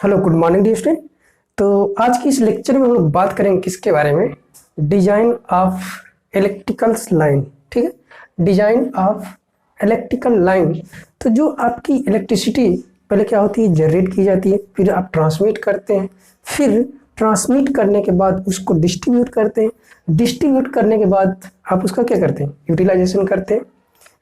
Hello, good morning dear student. तो आज की इस लेक्चर में हम लोग बात करेंगे किसके बारे में? Design of electrical line. ठीक है, डिजाइन ऑफ इलेक्ट्रिकल लाइन। तो जो आपकी इलेक्ट्रिसिटी पहले क्या होती है, जनरेट की जाती है, फिर आप ट्रांसमिट करते हैं, फिर ट्रांसमिट करने के बाद उसको डिस्ट्रीब्यूट करते हैं, डिस्ट्रीब्यूट करने के बाद आप उसका क्या करते हैं, यूटिलाइजेशन करते हैं।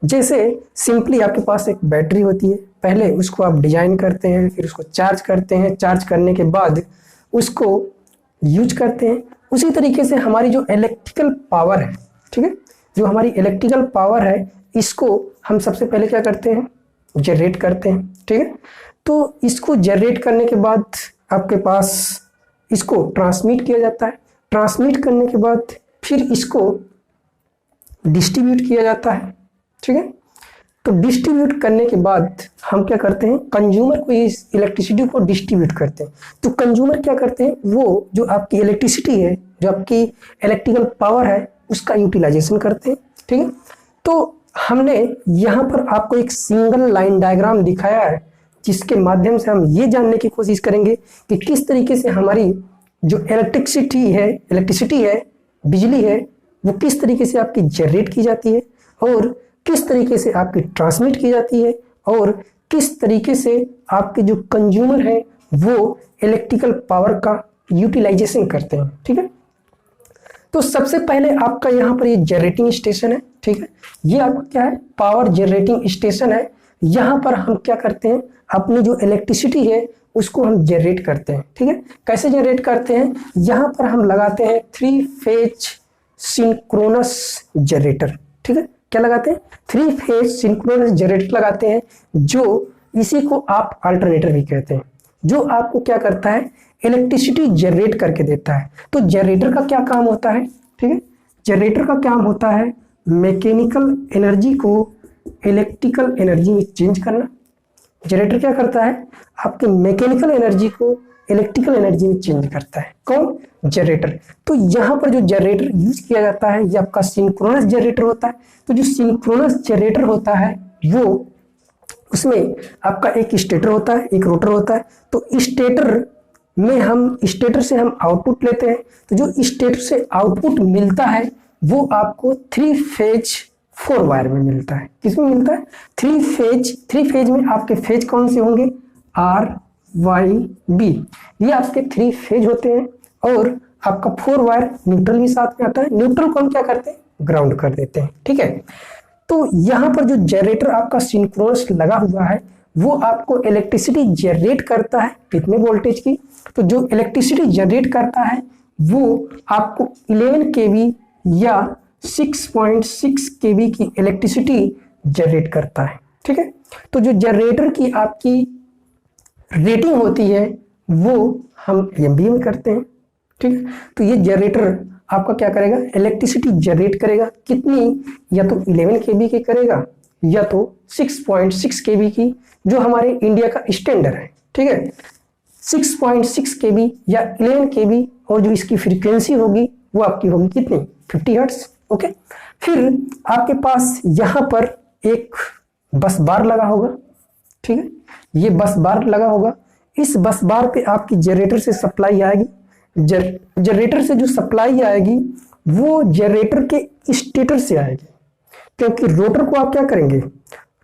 जैसे सिंपली आपके पास एक बैटरी होती है, पहले उसको आप डिजाइन करते हैं, फिर उसको चार्ज करते हैं, चार्ज करने के बाद उसको यूज करते हैं। उसी तरीके से हमारी जो इलेक्ट्रिकल पावर है, ठीक है, जो हमारी इलेक्ट्रिकल पावर है, इसको हम सबसे पहले क्या करते हैं, जनरेट करते हैं। ठीक है, तो इसको जनरेट करने के बाद आपके पास इसको ट्रांसमिट किया जाता है, ट्रांसमिट करने के बाद फिर इसको डिस्ट्रीब्यूट किया जाता है। ठीक है, तो डिस्ट्रीब्यूट करने के बाद हम क्या करते हैं, कंज्यूमर को इस इलेक्ट्रिसिटी को डिस्ट्रीब्यूट करते हैं। तो कंज्यूमर क्या करते हैं, वो जो आपकी इलेक्ट्रिसिटी है, जो आपकी इलेक्ट्रिकल पावर है, उसका यूटिलाइजेशन करते हैं। ठीक है, तो हमने यहाँ पर आपको एक सिंगल लाइन डायग्राम दिखाया है, जिसके माध्यम से हम ये जानने की कोशिश करेंगे कि किस तरीके से हमारी जो इलेक्ट्रिसिटी है, बिजली है, वो किस तरीके से आपकी जनरेट की जाती है और किस तरीके से आपकी ट्रांसमिट की जाती है और किस तरीके से आपके जो कंज्यूमर है वो इलेक्ट्रिकल पावर का यूटिलाइजेशन करते हैं। ठीक है, तो सबसे पहले आपका यहाँ पर ये जनरेटिंग स्टेशन है। ठीक है, ये आपका क्या है, पावर जनरेटिंग स्टेशन है। यहाँ पर हम क्या करते हैं, अपनी जो इलेक्ट्रिसिटी है उसको हम जनरेट करते हैं। ठीक है, कैसे जनरेट करते हैं, यहाँ पर हम लगाते हैं 3 फेज सिंक्रोनस जनरेटर। ठीक है, क्या लगाते हैं, 3 फेज सिंक्रोनस जनरेटर लगाते हैं, जो इसी को आप अल्टरनेटर भी कहते हैं, जो आपको क्या करता है, इलेक्ट्रिसिटी जनरेट करके देता है। तो जनरेटर का क्या काम होता है, ठीक है, जनरेटर का काम होता है मैकेनिकल एनर्जी को इलेक्ट्रिकल एनर्जी में चेंज करना। जनरेटर क्या करता है, आपके मैकेनिकल एनर्जी को इलेक्ट्रिकल एनर्जी में चेंज करता है। कौन, जनरेटर। तो यहाँ पर जो जनरेटर यूज किया जाता है ये आपका सिंक्रोनस जनरेटर होता है। तो जो सिंक्रोनस जनरेटर होता है वो, उसमें आपका एक स्टेटर होता है, एक रोटर होता है। तो स्टेटर से हम आउटपुट लेते हैं। तो जो स्टेटर से आउटपुट मिलता है वो आपको 3 फेज 4 वायर में मिलता है। किसमें मिलता है, 3 फेज में आपके फेज कौन से होंगे, R Y B, ये आपके 3 फेज होते हैं। और आपका 4 वायर न्यूट्रल भी साथ में आता है। न्यूट्रल को हम क्या करते हैं, ग्राउंड कर देते हैं। ठीक है, तो यहाँ पर जो जनरेटर आपका सिंक्रोनस लगा हुआ है वो आपको इलेक्ट्रिसिटी जनरेट करता है कितने वोल्टेज की। तो जो इलेक्ट्रिसिटी जनरेट करता है वो आपको 11 kV या 6.6 kV की इलेक्ट्रिसिटी जनरेट करता है। ठीक है, तो जो जनरेटर की आपकी रेटिंग होती है वो हम एमवीए में करते हैं। ठीक है, तो ये जनरेटर आपका क्या करेगा, इलेक्ट्रिसिटी जनरेट करेगा कितनी, या तो 11 kV की करेगा या तो 6.6 kV की, जो हमारे इंडिया का स्टैंडर्ड है। ठीक है, 6.6 kV या 11 kV, और जो इसकी फ्रीक्वेंसी होगी वो आपकी होगी कितनी, 50 हर्ट्ज। ओके, फिर आपके पास यहाँ पर एक बस बार लगा होगा। ठीक है, ये बस बार लगा होगा। इस बस बार पे आपकी जनरेटर से सप्लाई आएगी। जनरेटर से जो सप्लाई आएगी वो जनरेटर के स्टेटर से आएगी, क्योंकि रोटर को आप क्या करेंगे,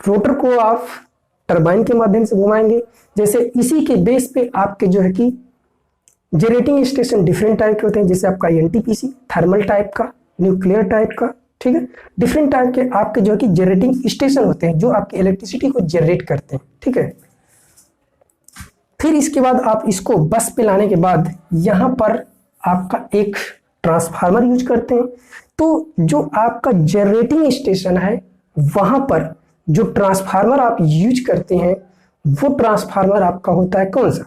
रोटर को आप टरबाइन के माध्यम से घुमाएंगे। जैसे इसी के बेस पे आपके जो है कि जनरेटिंग स्टेशन डिफरेंट टाइप के होते हैं, जैसे आपका एनटीपीसी थर्मल टाइप का, न्यूक्लियर टाइप का। ठीक है, डिफरेंट टाइप के आपके जो है कि जनरेटिंग स्टेशन होते हैं जो आपकी इलेक्ट्रिसिटी को जनरेट करते हैं। ठीक है, फिर इसके बाद आप इसको बस पे लाने के बाद यहाँ पर आपका एक ट्रांसफार्मर यूज करते हैं। तो जो आपका जनरेटिंग स्टेशन है वहां पर जो ट्रांसफार्मर आप यूज करते हैं वो ट्रांसफार्मर आपका होता है कौन सा,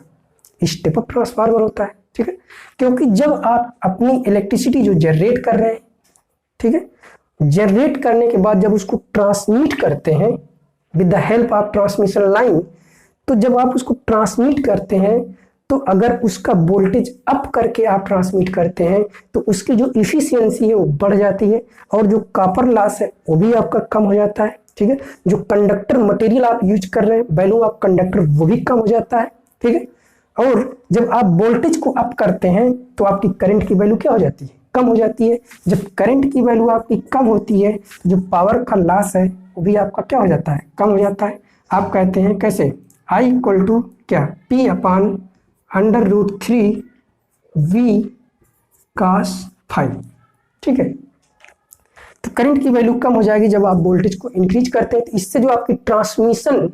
स्टेप अप ट्रांसफार्मर होता है। ठीक है, क्योंकि जब आप अपनी इलेक्ट्रिसिटी जो जनरेट कर रहे हैं, ठीक है, जनरेट करने के बाद जब उसको ट्रांसमिट करते हैं with the help of transmission line, तो जब आप उसको ट्रांसमिट करते हैं तो अगर उसका वोल्टेज अप करके आप ट्रांसमिट करते हैं तो उसकी जो इफिशियंसी है वो बढ़ जाती है, और जो कॉपर लॉस है वो भी आपका कम हो जाता है। ठीक है, जो कंडक्टर मटेरियल आप यूज कर रहे हैं, वैल्यू ऑफ कंडक्टर, वो भी कम हो जाता है। ठीक है, और जब आप वोल्टेज को अप करते हैं तो आपकी करंट की वैल्यू क्या हो जाती है, कम हो जाती है। जब करंट की वैल्यू आपकी कम होती है जो पावर का लॉस है वो भी आपका क्या हो जाता है, कम हो जाता है। आप कहते हैं कैसे, I इक्वल टू क्या, P अपान √3 V cos फाइव, ठीक है। तो करंट की वैल्यू कम हो जाएगी जब आप वोल्टेज को इंक्रीज करते हैं, तो इससे जो आपकी ट्रांसमिशन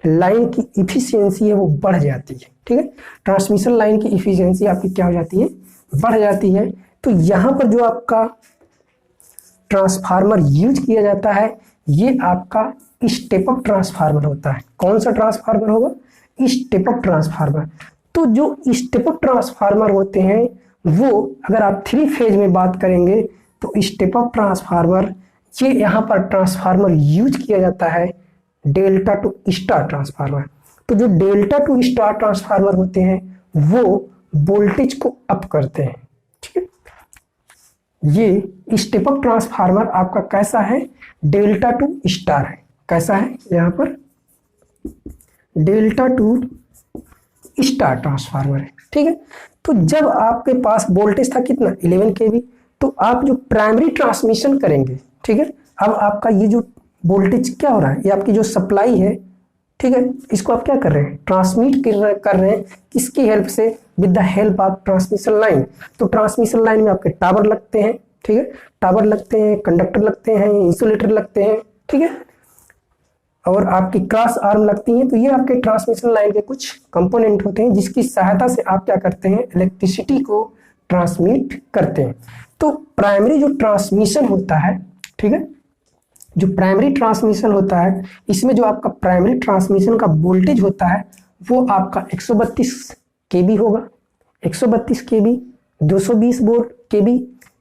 लाइन की इफिशियंसी है वो बढ़ जाती है, ठीक है। ट्रांसमिशन लाइन की इफिशियंसी आपकी क्या हो जाती है, बढ़ जाती है। तो यहाँ पर जो आपका ट्रांसफार्मर यूज किया जाता है ये आपका स्टेप अप ट्रांसफार्मर होता है। कौन सा ट्रांसफार्मर होगा, स्टेप अप ट्रांसफार्मर। तो जो स्टेप अप ट्रांसफार्मर होते हैं वो अगर आप 3 फेज में बात करेंगे तो स्टेप अप ट्रांसफार्मर, ये यहाँ पर ट्रांसफार्मर यूज किया जाता है डेल्टा टू स्टार ट्रांसफार्मर। तो जो डेल्टा टू स्टार ट्रांसफार्मर होते हैं वो वोल्टेज को अप करते हैं, ठीक है। ये स्टेप अप ट्रांसफार्मर आपका कैसा है, डेल्टा टू स्टार है। कैसा है, यहाँ पर डेल्टा टू स्टार ट्रांसफार्मर है, ठीक है। तो जब आपके पास वोल्टेज था कितना 11 kV, तो आप जो प्राइमरी ट्रांसमिशन करेंगे, ठीक है, अब आपका ये जो वोल्टेज क्या हो रहा है, ये आपकी जो सप्लाई है, ठीक है, इसको आप क्या कर रहे हैं, ट्रांसमिट कर रहे हैं किसकी हेल्प से, with the help of transmission line. तो ट्रांसमिशन लाइन में आपके टावर लगते हैं, ठीक है, टावर लगते हैं, कंडक्टर लगते हैं, इंसुलेटर लगते हैं, ठीक है, और आपकी क्रॉस आर्म लगती हैं। तो ये आपके ट्रांसमिशन लाइन के कुछ कंपोनेंट होते हैं जिसकी सहायता से आप क्या करते हैं, इलेक्ट्रिसिटी को ट्रांसमिट करते हैं। तो प्राइमरी जो ट्रांसमिशन होता है, ठीक है, जो प्राइमरी ट्रांसमिशन होता है इसमें जो आपका प्राइमरी ट्रांसमिशन का वोल्टेज होता है वो आपका 132 kV होगा, 132 kV, 220 वोल्ट kV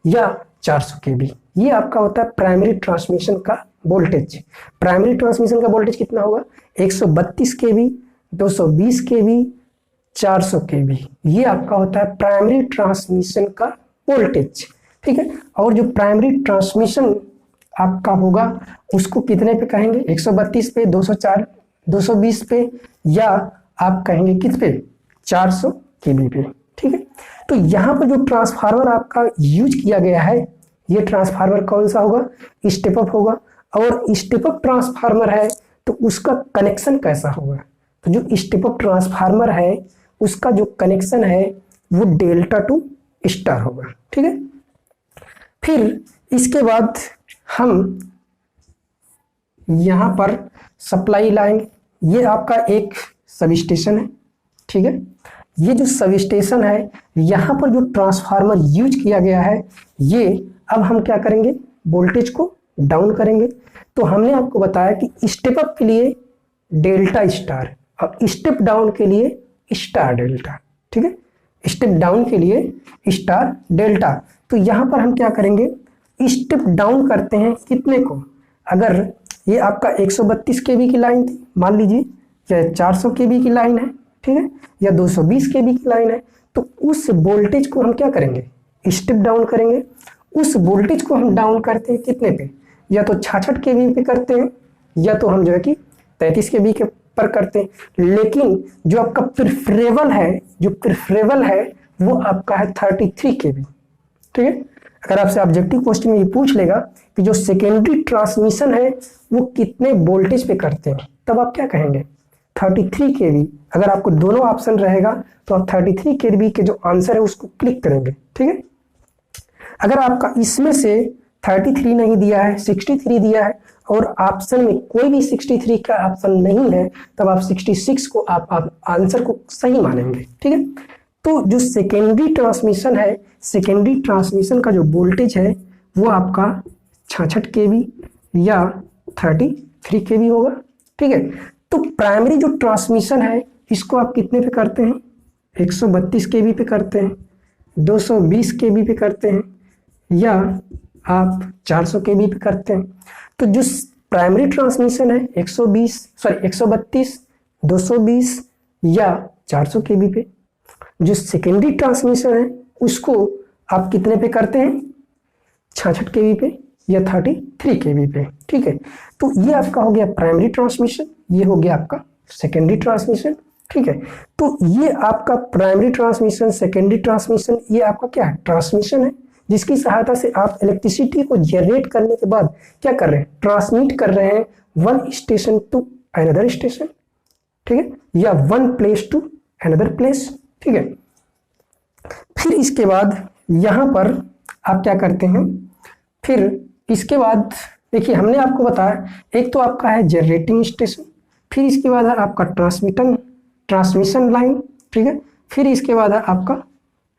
या 400 kV। ये आपका होता है प्राइमरी ट्रांसमिशन का वोल्टेज। प्राइमरी ट्रांसमिशन का वोल्टेज कितना होगा, 132 kV, 220 kV, 400 kV। ये आपका होता है प्राइमरी ट्रांसमिशन का वोल्टेज, ठीक है। और जो प्राइमरी ट्रांसमिशन आपका होगा उसको कितने पे कहेंगे, 132 पे, 204, 220 पे, या आप कहेंगे किस पे, 400 kV पे, ठीक है। तो यहाँ पर जो ट्रांसफार्मर आपका यूज किया गया है ये ट्रांसफार्मर कौन सा होगा, स्टेप अप होगा। और स्टेप अप ट्रांसफार्मर है तो उसका कनेक्शन कैसा होगा, तो जो स्टेप अप ट्रांसफार्मर है उसका जो कनेक्शन है वो डेल्टा टू स्टार होगा, ठीक है। फिर इसके बाद हम यहाँ पर सप्लाई लाएंगे। ये आपका एक सब स्टेशन है, ठीक है। ये जो सब स्टेशन है यहाँ पर जो ट्रांसफार्मर यूज किया गया है ये अब हम क्या करेंगे, वोल्टेज को डाउन करेंगे। तो हमने आपको बताया कि स्टेप अप के लिए डेल्टा स्टार और स्टेप डाउन के लिए स्टार डेल्टा, ठीक है, स्टेप डाउन के लिए स्टार डेल्टा। तो यहाँ पर हम क्या करेंगे, स्टेप डाउन करते हैं कितने को, अगर ये आपका 132 kV की लाइन थी मान लीजिए, या 400 kV की लाइन है, ठीक है, या 220 kV की लाइन है, तो उस वोल्टेज को हम क्या करेंगे, स्टेप डाउन करेंगे। उस वोल्टेज को हम डाउन करते हैं कितने पे, या तो 66 kV पे करते हैं या तो हम जो है कि 33 kV के पर करते हैं। लेकिन जो आपका प्रेफरेबल है, जो प्रेफरेबल है वो आपका है 33 kV, ठीक है। अगर आपसे ऑब्जेक्टिव क्वेश्चन में ये पूछ लेगा कि जो सेकेंडरी ट्रांसमिशन है वो कितने वोल्टेज पे करते हैं, तब आप क्या कहेंगे, 33 kV। अगर आपको दोनों ऑप्शन रहेगा तो आप 33 kV के जो आंसर है उसको क्लिक करेंगे, ठीक है। अगर आपका इसमें से 33 नहीं दिया है, 63 दिया है और ऑप्शन में कोई भी 63 का ऑप्शन नहीं है, तब आप 66 को आप आंसर को सही मानेंगे, ठीक है। तो जो सेकेंडरी ट्रांसमिशन है, सेकेंडरी ट्रांसमिशन का जो वोल्टेज है वो आपका 66 kV या 33 kV होगा, ठीक है। तो प्राइमरी जो ट्रांसमिशन है इसको आप कितने पे करते हैं, 132 kV पे करते हैं, 220 kV पे करते हैं, या आप 400 kV पे करते हैं। तो जो प्राइमरी ट्रांसमिशन है 132, 220 या 400 kV पे, जो सेकेंडरी ट्रांसमिशन है उसको आप कितने पे करते हैं, 66 kV पे या 33 kV पे, ठीक है। तो ये आपका हो गया प्राइमरी ट्रांसमिशन, ये हो गया आपका सेकेंडरी ट्रांसमिशन। ठीक है। तो ये आपका प्राइमरी ट्रांसमिशन, सेकेंडरी ट्रांसमिशन, ये आपका क्या है, ट्रांसमिशन है, जिसकी सहायता से आप इलेक्ट्रिसिटी को जनरेट करने के बाद क्या कर रहे हैं, ट्रांसमिट कर रहे हैं one station to another station, ठीक है, या one place to another place, ठीक है। फिर इसके बाद यहां पर आप क्या करते हैं, फिर इसके बाद देखिए हमने आपको बताया एक तो आपका है जनरेटिंग स्टेशन, फिर इसके बाद है आपका ट्रांसमिशन लाइन, ठीक है, फिर इसके बाद है आपका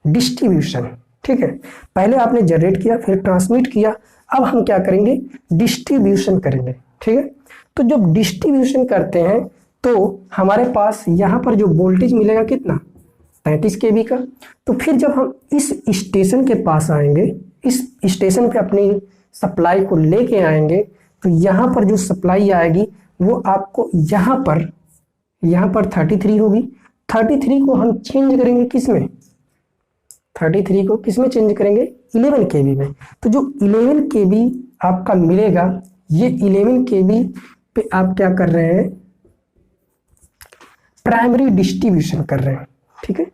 डिस्ट्रीब्यूशन, ठीक है। पहले आपने जनरेट किया, फिर ट्रांसमिट किया, अब हम क्या करेंगे, डिस्ट्रीब्यूशन करेंगे, ठीक है। तो जब डिस्ट्रीब्यूशन करते हैं तो हमारे पास यहाँ पर जो वोल्टेज मिलेगा कितना, 35 kV का। तो फिर जब हम इस स्टेशन के पास आएंगे, इस स्टेशन पे अपनी सप्लाई को लेके आएंगे, तो यहाँ पर जो सप्लाई आएगी वो आपको यहाँ पर 33 होगी। 33 को हम चेंज करेंगे किस में, 33 को किस में चेंज करेंगे, 11 kV में। तो जो 11 kV आपका मिलेगा, ये 11 kV पे आप क्या कर रहे हैं, प्राइमरी डिस्ट्रीब्यूशन कर रहे हैं, ठीक है।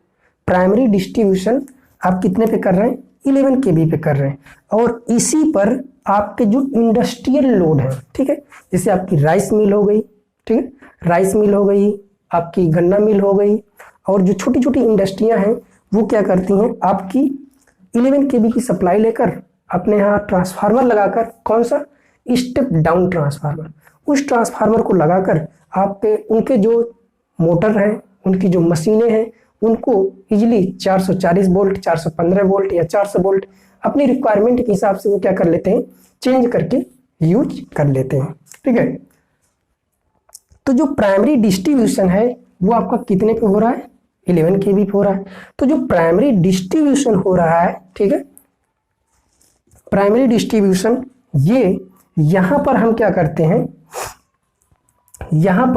प्राइमरी डिस्ट्रीब्यूशन आप कितने पे कर रहे हैं, 11 kV पे कर रहे हैं। और इसी पर आपके जो इंडस्ट्रियल लोड है, ठीक है, जैसे आपकी राइस मिल हो गई, ठीक है, राइस मिल हो गई, आपकी गन्ना मिल हो गई, और जो छोटी छोटी इंडस्ट्रियां हैं वो क्या करती हैं, आपकी 11 kV की सप्लाई लेकर अपने यहाँ ट्रांसफार्मर लगाकर, कौन सा, स्टेप डाउन ट्रांसफार्मर, उस ट्रांसफार्मर को लगाकर आप पे उनके जो मोटर हैं, उनकी जो मशीनें हैं, उनको इजीली 440 वोल्ट, 415 वोल्ट या 400 वोल्ट अपनी रिक्वायरमेंट के हिसाब से वो क्या कर लेते हैं, चेंज करके यूज कर लेते हैं, ठीक है। तो जो प्राइमरी डिस्ट्रीब्यूशन है वो आपका कितने पे हो रहा है, 11 kV पे हो रहा है। तो जो प्राइमरी डिस्ट्रीब्यूशन हो रहा है, ठीक है, प्राइमरी डिस्ट्रीब्यूशन, ये यहां पर हम क्या करते हैं, यहां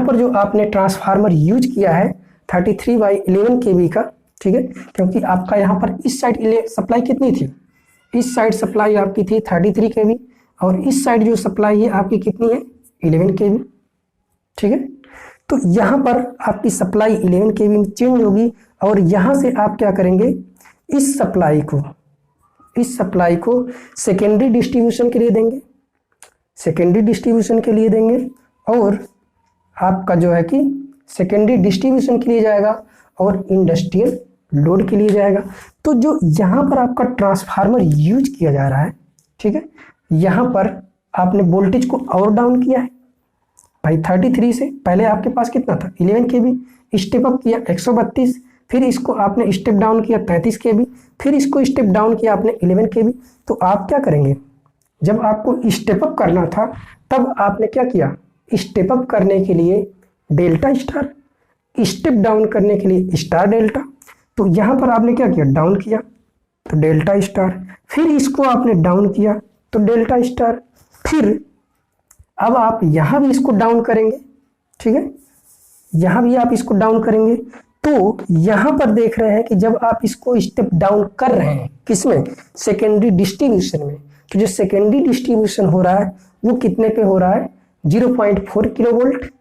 पर जो आपने ट्रांसफार्मर यूज किया है 33/11 kV का, ठीक है, क्योंकि आपका यहां पर इस साइड सप्लाई कितनी थी, इस साइड सप्लाई आपकी थी 33 kV, और इस साइड जो सप्लाई है आपकी कितनी है, 11 kV, ठीक है। तो यहां पर आपकी सप्लाई 11 kV में चेंज होगी, और यहां से आप क्या करेंगे, इस सप्लाई को सेकेंडरी डिस्ट्रीब्यूशन के लिए देंगे, सेकेंडरी डिस्ट्रीब्यूशन के लिए देंगे, और आपका जो है कि सेकेंडरी डिस्ट्रीब्यूशन के लिए जाएगा और इंडस्ट्रियल लोड के लिए जाएगा। तो जो यहाँ पर आपका ट्रांसफार्मर यूज किया जा रहा है, ठीक है, यहाँ पर आपने वोल्टेज को और डाउन किया है भाई, 33 से पहले आपके पास कितना था, 11 kV, स्टेप अप किया 132, फिर इसको आपने स्टेप डाउन किया 33 kV, फिर इसको स्टेप डाउन किया आपने 11 kV। तो आप क्या करेंगे, जब आपको स्टेप अप करना था तब आपने क्या किया, स्टेप अप करने के लिए डेल्टा स्टार, स्टेप डाउन करने के लिए स्टार डेल्टा। तो यहाँ पर आपने क्या किया, डाउन किया तो डेल्टा स्टार, फिर इसको आपने डाउन किया तो डेल्टा स्टार, फिर अब आप यहाँ भी इसको डाउन करेंगे, ठीक है, यहाँ भी आप इसको डाउन करेंगे। तो यहाँ पर देख रहे हैं कि जब आप इसको स्टेप डाउन कर रहे हैं किसमें, सेकेंडरी डिस्ट्रीब्यूशन में, तो जो सेकेंडरी डिस्ट्रीब्यूशन हो रहा है वो कितने पे हो रहा है, 0.4 किलोवोल्ट,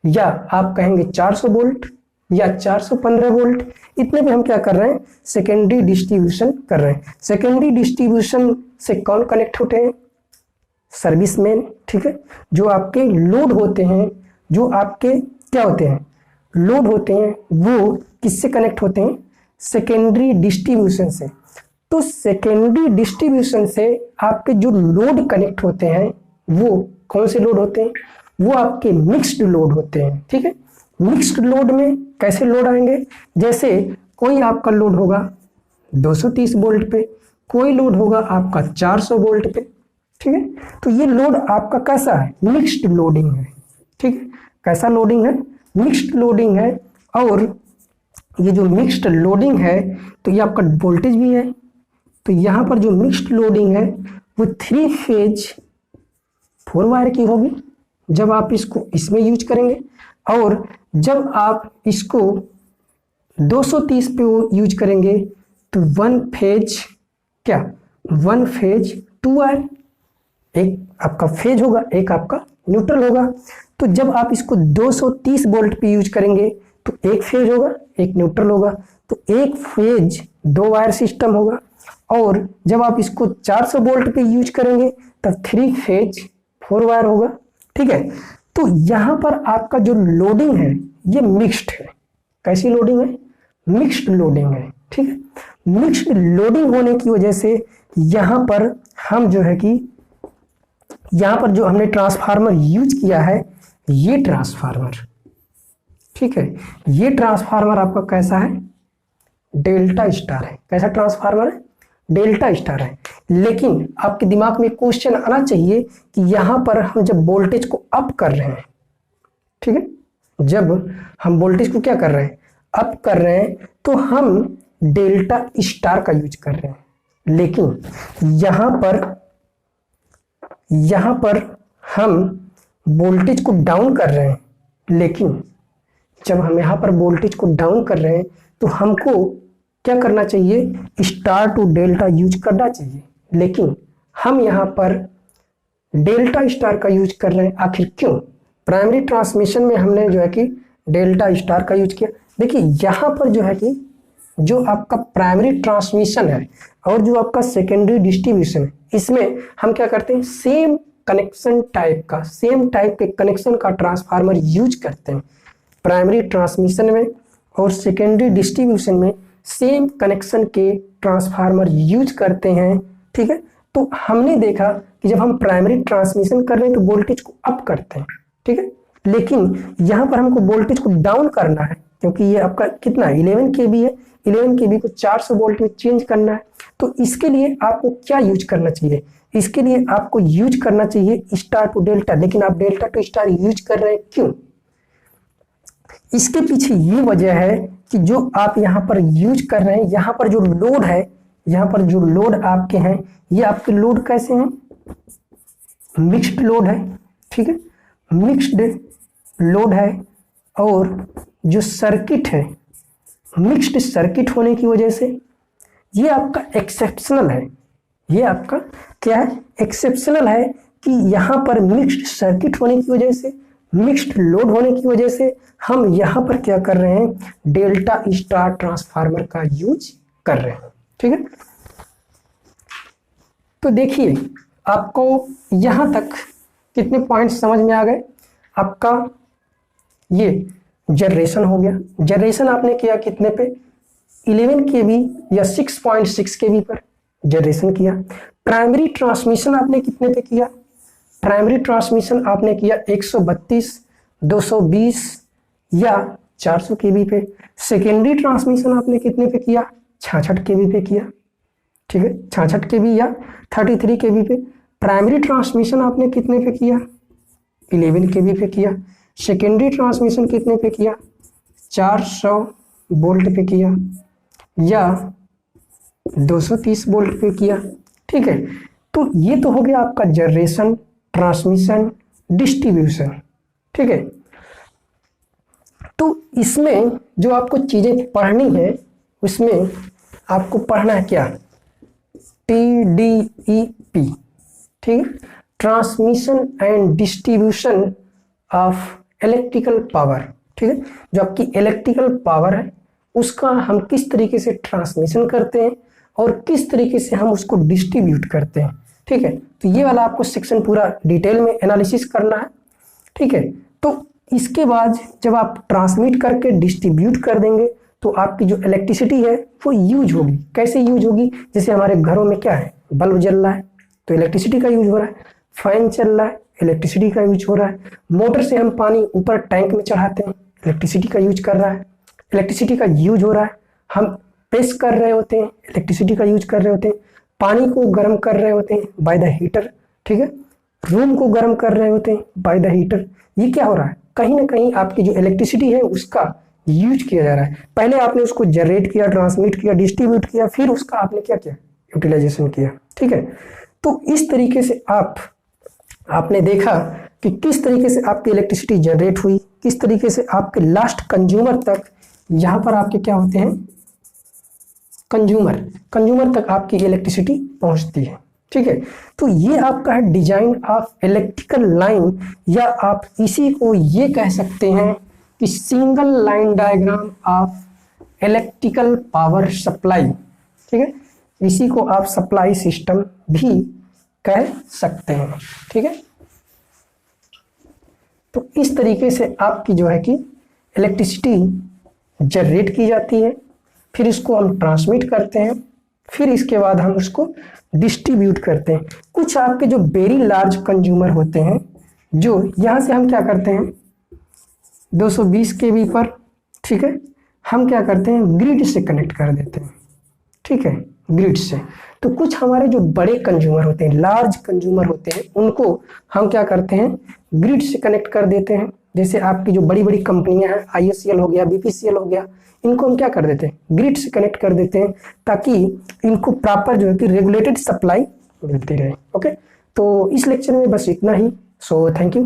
या आप कहेंगे 400 वोल्ट या 415 वोल्ट, इतने पे हम क्या कर रहे हैं, सेकेंडरी डिस्ट्रीब्यूशन कर रहे हैं। सेकेंडरी डिस्ट्रीब्यूशन से कौन कनेक्ट होते हैं, सर्विसमैन, ठीक है, जो आपके लोड होते हैं, जो आपके क्या होते हैं, लोड होते हैं, वो किससे कनेक्ट होते हैं, सेकेंडरी डिस्ट्रीब्यूशन से। तो सेकेंडरी डिस्ट्रीब्यूशन से आपके जो लोड कनेक्ट होते हैं वो कौन से लोड होते हैं, वो आपके मिक्स्ड लोड होते हैं, ठीक है। मिक्स्ड लोड में कैसे लोड आएंगे, जैसे कोई आपका लोड होगा 230 वोल्ट पे, कोई लोड होगा आपका 400 वोल्ट पे, ठीक है। तो ये लोड आपका कैसा है, मिक्स्ड लोडिंग है, ठीक है, कैसा लोडिंग है, मिक्स्ड लोडिंग है। और ये जो मिक्स्ड लोडिंग है तो ये आपका वोल्टेज भी है, तो यहाँ पर जो मिक्स्ड लोडिंग है वो 3 फेज 4 वायर की होगी जब आप इसको इसमें यूज करेंगे, और जब आप इसको 230 पे यूज करेंगे तो 1 फेज 2 वायर, एक आपका फेज होगा, एक आपका न्यूट्रल होगा। तो तो जब आप इसको 230 वोल्ट पे यूज करेंगे तो एक फेज होगा, एक न्यूट्रल होगा, तो एक फेज 2 वायर सिस्टम होगा। और जब आप इसको 400 वोल्ट पे यूज करेंगे तब 3 फेज 4 वायर होगा। ठीक है, तो यहां पर आपका जो लोडिंग है ये मिक्स्ड है। कैसी लोडिंग है? मिक्स्ड लोडिंग है। ठीक है, मिक्स्ड लोडिंग होने की वजह से यहां पर हम जो है कि यहां पर जो हमने ट्रांसफार्मर यूज किया है ये ट्रांसफार्मर, ठीक है, ये ट्रांसफार्मर आपका कैसा है? डेल्टा स्टार है। कैसा ट्रांसफार्मर है? डेल्टा स्टार है। लेकिन आपके दिमाग में क्वेश्चन आना चाहिए कि यहां पर हम जब वोल्टेज को अप कर रहे हैं, ठीक है, जब हम वोल्टेज को क्या कर रहे हैं? अप कर रहे हैं, तो हम डेल्टा स्टार का यूज कर रहे हैं। लेकिन यहां पर हम वोल्टेज को डाउन कर रहे हैं। लेकिन जब हम यहां पर वोल्टेज को डाउन कर रहे हैं तो हमको क्या करना चाहिए? स्टार टू डेल्टा यूज करना चाहिए। लेकिन हम यहां पर डेल्टा स्टार का यूज कर रहे हैं। आखिर क्यों? प्राइमरी ट्रांसमिशन में हमने जो है कि डेल्टा स्टार का यूज किया। देखिए यहां पर जो है कि जो आपका प्राइमरी ट्रांसमिशन है और जो आपका सेकेंडरी डिस्ट्रीब्यूशन है, इसमें हम क्या करते हैं? सेम कनेक्शन टाइप का, सेम टाइप के कनेक्शन का ट्रांसफार्मर यूज करते हैं। प्राइमरी ट्रांसमिशन में और सेकेंडरी डिस्ट्रीब्यूशन में सेम कनेक्शन के ट्रांसफार्मर यूज करते हैं। ठीक है, तो हमने देखा कि जब हम प्राइमरी ट्रांसमिशन कर रहे हैं तो वोल्टेज को अप करते हैं। ठीक है, लेकिन यहां पर हमको वोल्टेज को डाउन करना है, क्योंकि ये आपका कितना 11 kV है, 11 kV को 400 वोल्ट में चेंज करना है। तो इसके लिए आपको क्या यूज करना चाहिए? इसके लिए आपको यूज करना चाहिए स्टार टू डेल्टा। लेकिन आप डेल्टा टू स्टार यूज कर रहे हैं, क्यों? इसके पीछे ये वजह है कि जो आप यहां पर यूज कर रहे हैं, यहां पर जो लोड है, यहां पर जो लोड आपके हैं, ये आपके लोड कैसे हैं? मिक्स्ड लोड है। ठीक है, मिक्स्ड लोड है। और जो सर्किट है, मिक्स्ड सर्किट होने की वजह से ये आपका एक्सेप्शनल है। ये आपका क्या है? एक्सेप्शनल है कि यहां पर मिक्स्ड सर्किट होने की वजह से, मिक्स्ड लोड होने की वजह से हम यहां पर क्या कर रहे हैं? डेल्टा स्टार ट्रांसफार्मर का यूज कर रहे हैं। ठीक है, तो देखिए आपको यहां तक कितने पॉइंट्स समझ में आ गए? आपका ये जनरेशन हो गया। जनरेशन आपने किया कितने पे? 11 kV या 6.6 kV पर जनरेशन किया। प्राइमरी ट्रांसमिशन आपने कितने पे किया? प्राइमरी ट्रांसमिशन आपने किया 132, 220 या 400 kV पे। सेकेंडरी ट्रांसमिशन आपने कितने पे किया? 66 kV पे किया। ठीक है, 66 kV या 33 kV पे। प्राइमरी ट्रांसमिशन आपने कितने पे किया? 11 kV पे किया। सेकेंडरी ट्रांसमिशन कितने पे किया? 400 वोल्ट पे किया या 230 वोल्ट पे किया। ठीक है, तो ये तो हो गया आपका जनरेशन, ट्रांसमिशन, डिस्ट्रीब्यूशन। ठीक है, तो इसमें जो आपको चीजें पढ़नी है उसमें आपको पढ़ना है क्या? TDEP। ठीक है, transmission and distribution of electrical power. ठीक है, जो आपकी इलेक्ट्रिकल पावर है उसका हम किस तरीके से ट्रांसमिशन करते हैं और किस तरीके से हम उसको डिस्ट्रीब्यूट करते हैं। ठीक है, तो ये वाला आपको सेक्शन पूरा डिटेल में एनालिसिस करना है। ठीक है, तो इसके बाद जब आप ट्रांसमिट करके डिस्ट्रीब्यूट कर देंगे तो आपकी जो इलेक्ट्रिसिटी है वो यूज होगी। कैसे यूज होगी? जैसे हमारे घरों में क्या है? बल्ब जल रहा है तो इलेक्ट्रिसिटी का यूज हो रहा है, फैन चल रहा है इलेक्ट्रिसिटी का यूज हो रहा है, मोटर से हम पानी ऊपर टैंक में चढ़ाते हैं इलेक्ट्रिसिटी का यूज कर रहा है, इलेक्ट्रिसिटी का यूज हो रहा है। हम प्रेस कर रहे होते हैं इलेक्ट्रिसिटी का यूज कर रहे होते हैं। पानी को गर्म कर रहे होते हैं बाय द हीटर। ठीक है, रूम को गर्म कर रहे होते हैं बाय द हीटर। ये क्या हो रहा है? कहीं ना कहीं आपकी जो इलेक्ट्रिसिटी है उसका यूज किया जा रहा है। पहले आपने उसको जनरेट किया, ट्रांसमिट किया, डिस्ट्रीब्यूट किया, फिर उसका आपने क्या किया? यूटिलाइजेशन किया। ठीक है, तो इस तरीके से आपने देखा कि किस तरीके से आपकी इलेक्ट्रिसिटी जनरेट हुई, किस तरीके से आपके लास्ट कंज्यूमर तक, यहां पर आपके क्या होते हैं? कंज्यूमर तक आपकी इलेक्ट्रिसिटी पहुंचती है। ठीक है। तो ये आपका है डिजाइन ऑफ इलेक्ट्रिकल लाइन, या आप इसी को ये कह सकते हैं कि single line diagram of electrical power supply. ठीक है, इसी को आप सप्लाई सिस्टम भी कह सकते हैं। ठीक है, तो इस तरीके से आपकी जो है कि इलेक्ट्रिसिटी जनरेट की जाती है, फिर इसको हम ट्रांसमिट करते हैं, फिर इसके बाद हम उसको डिस्ट्रीब्यूट करते हैं। कुछ आपके जो वेरी लार्ज कंज्यूमर होते हैं, जो यहाँ से हम क्या करते हैं 220 kV पर, ठीक है, हम क्या करते हैं ग्रिड से कनेक्ट कर देते हैं। ठीक है, ग्रिड से। तो कुछ हमारे जो बड़े कंज्यूमर होते हैं, लार्ज कंज्यूमर होते हैं, उनको हम क्या करते हैं ग्रिड से कनेक्ट कर देते हैं। जैसे आपकी जो बड़ी बड़ी कंपनियां हैं, IOCL हो गया, BPCL हो गया, इनको हम क्या कर देते हैं ग्रिड से कनेक्ट कर देते हैं, ताकि इनको प्रॉपर जो है कि रेगुलेटेड सप्लाई मिलती रहे। ओके, तो इस लेक्चर में बस इतना ही। So thank you.